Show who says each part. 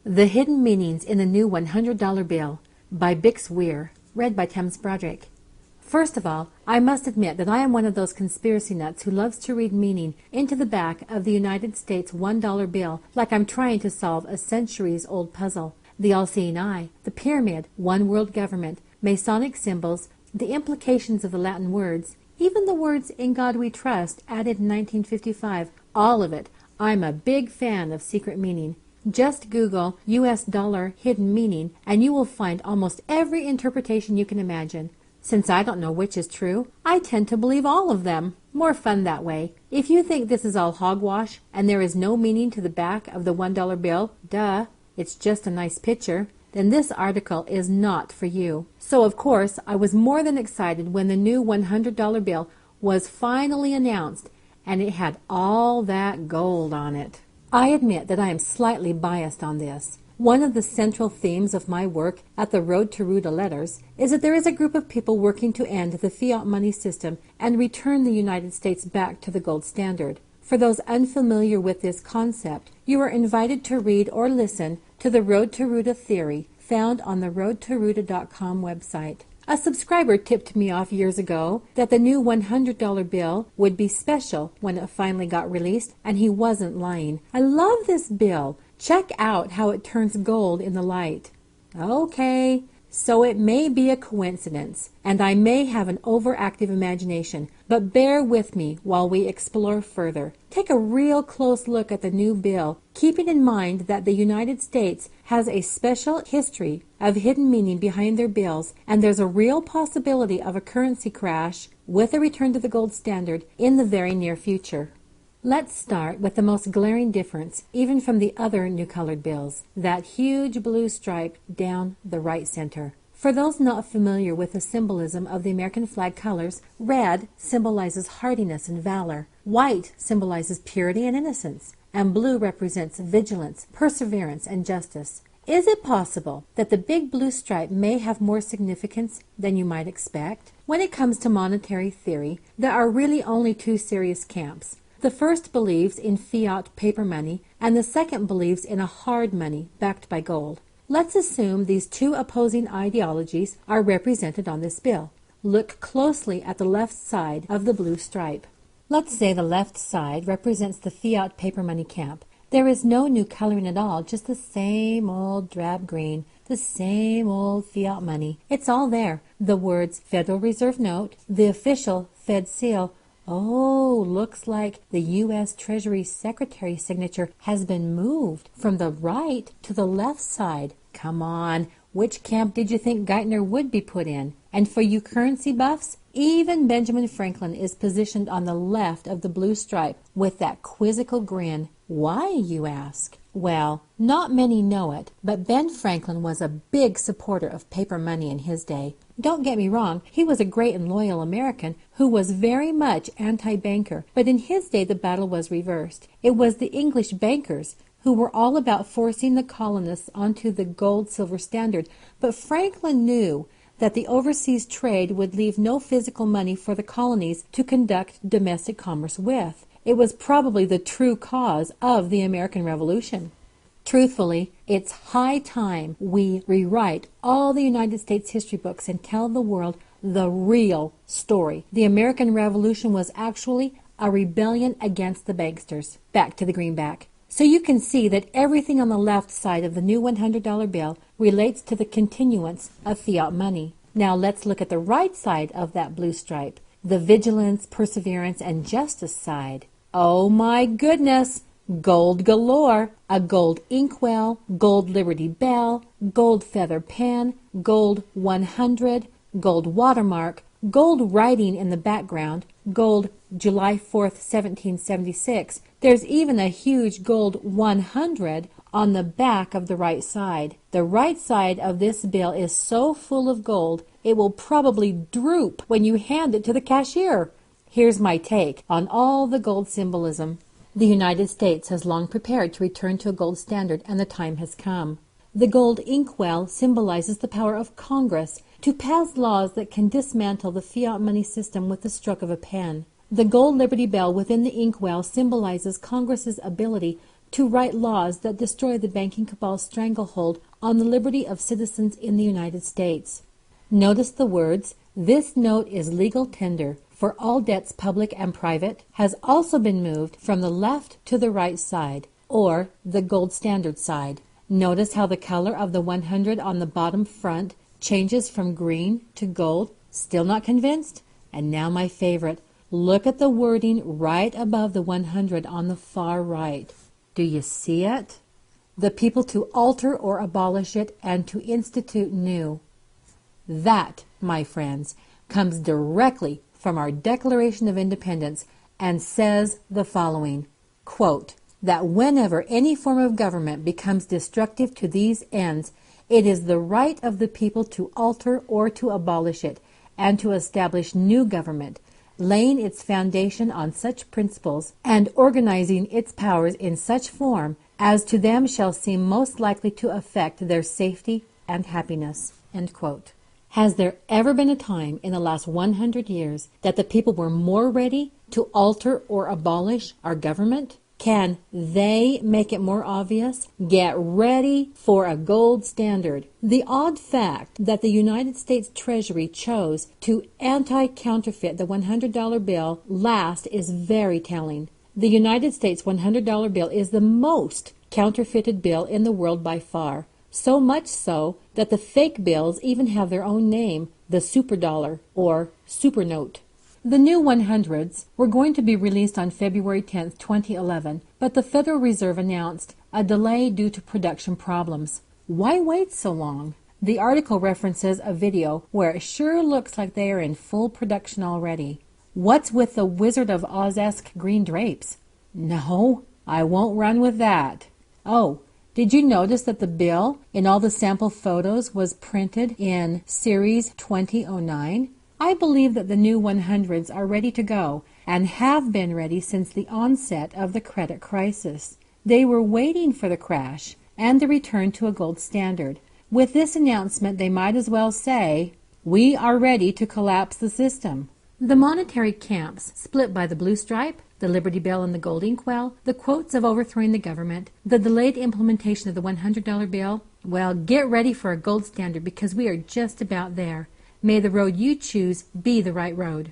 Speaker 1: The Hidden Meanings in the New $100 Bill by Weir, read by Thames Broderick. First of all, I must admit that I am one of those conspiracy nuts who loves to read meaning into the back of the United States $1 bill like I'm trying to solve a centuries-old puzzle. The all-seeing eye, the pyramid, one world government, Masonic symbols, the implications of the Latin words, even the words "In God We Trust" added in 1955, all of it. I'm a big fan of secret meaning. Just Google US dollar hidden meaning and you will find almost every interpretation you can imagine. Since I don't know which is true, I tend to believe all of them. More fun that way. If you think this is all hogwash and there is no meaning to the back of the $1 bill, duh, it's just a nice picture, then this article is not for you. So of course, I was more than excited when the new $100 bill was finally announced and it had all that gold on it. I admit that I am slightly biased on this. One of the central themes of my work at the Road to Ruta Letters is that there is a group of people working to end the fiat money system and return the United States back to the gold standard. For those unfamiliar with this concept, you are invited to read or listen to the Road to Ruta theory found on the roadtoruta.com website. A subscriber tipped me off years ago that the new $100 bill would be special when it finally got released, and he wasn't lying. I love this bill. Check out how it turns gold in the light. Okay, so it may be a coincidence, and I may have an overactive imagination, but bear with me while we explore further. Take a real close look at the new bill, keeping in mind that the United States has a special history of hidden meaning behind their bills, and there's a real possibility of a currency crash with a return to the gold standard in the very near future. Let's start with the most glaring difference, even from the other new colored bills, that huge blue stripe down the right center. For those not familiar with the symbolism of the American flag colors, red symbolizes hardiness and valor, white symbolizes purity and innocence, and blue represents vigilance, perseverance, and justice. Is it possible that the big blue stripe may have more significance than you might expect? When it comes to monetary theory, there are really only two serious camps. The first believes in fiat paper money, and the second believes in a hard money backed by gold. Let's assume these two opposing ideologies are represented on this bill. Look closely at the left side of the blue stripe. Let's say the left side represents the fiat paper money camp. There is no new coloring at all, just the same old drab green, the same old fiat money. It's all there. The words Federal Reserve Note, the official Fed seal. Oh, looks like the U.S. Treasury Secretary's signature has been moved from the right to the left side. Come on, which camp did you think Geithner would be put in? And for you currency buffs, even Benjamin Franklin is positioned on the left of the blue stripe with that quizzical grin. Why, you ask? Well, not many know it, but Ben Franklin was a big supporter of paper money in his day. Don't get me wrong, he was a great and loyal American who was very much anti-banker, but in his day the battle was reversed. It was the English bankers who were all about forcing the colonists onto the gold-silver standard, but Franklin knew that the overseas trade would leave no physical money for the colonies to conduct domestic commerce with. It was probably the true cause of the American Revolution. Truthfully, it's high time we rewrite all the United States history books and tell the world the real story. The American Revolution was actually a rebellion against the banksters. Back to the greenback. So you can see that everything on the left side of the new $100 bill relates to the continuance of fiat money. Now let's look at the right side of that blue stripe, the vigilance, perseverance, and justice side. Oh my goodness! Gold galore, a gold inkwell, gold Liberty Bell, gold feather pen, gold 100, gold watermark, gold writing in the background, gold July 4th, 1776. There's even a huge gold 100 on the back of the right side. The right side of this bill is so full of gold, it will probably droop when you hand it to the cashier. Here's my take on all the gold symbolism. The United States has long prepared to return to a gold standard, and the time has come. The gold inkwell symbolizes the power of Congress to pass laws that can dismantle the fiat money system with the stroke of a pen. The gold Liberty Bell within the inkwell symbolizes Congress's ability to write laws that destroy the banking cabal's stranglehold on the liberty of citizens in the United States. Notice the words, "This note is legal tender for all debts public and private," has also been moved from the left to the right side, or the gold standard side. Notice how the color of the 100 on the bottom front changes from green to gold. Still not convinced? And now my favorite. Look at the wording right above the 100 on the far right. Do you see it? The people to alter or abolish it and to institute new. That, my friends, comes directly from our Declaration of Independence and says the following, quote, that whenever any form of government becomes destructive to these ends, it is the right of the people to alter or to abolish it and to establish new government, laying its foundation on such principles and organizing its powers in such form as to them shall seem most likely to affect their safety and happiness. End quote. Has there ever been a time in the last 100 years that the people were more ready to alter or abolish our government? Can they make it more obvious? Get ready for a gold standard. The odd fact that the United States Treasury chose to anti-counterfeit the $100 bill last is very telling. The United States $100 bill is the most counterfeited bill in the world by far. So much so that the fake bills even have their own name, the superdollar or supernote. The new 100s were going to be released on February 10, 2011, but the Federal Reserve announced a delay due to production problems. Why wait so long? The article references a video where it sure looks like they are in full production already. What's with the Wizard of Oz-esque green drapes? No, I won't run with that. Oh, did you notice that the bill in all the sample photos was printed in Series 2009? I believe that the new 100s are ready to go and have been ready since the onset of the credit crisis. They were waiting for the crash and the return to a gold standard. With this announcement, they might as well say, "We are ready to collapse the system." The monetary camps split by the blue stripe, the Liberty Bell and the gold inkwell, the quotes of overthrowing the government, the delayed implementation of the $100 bill. Well, get ready for a gold standard because we are just about there. May the road you choose be the right road.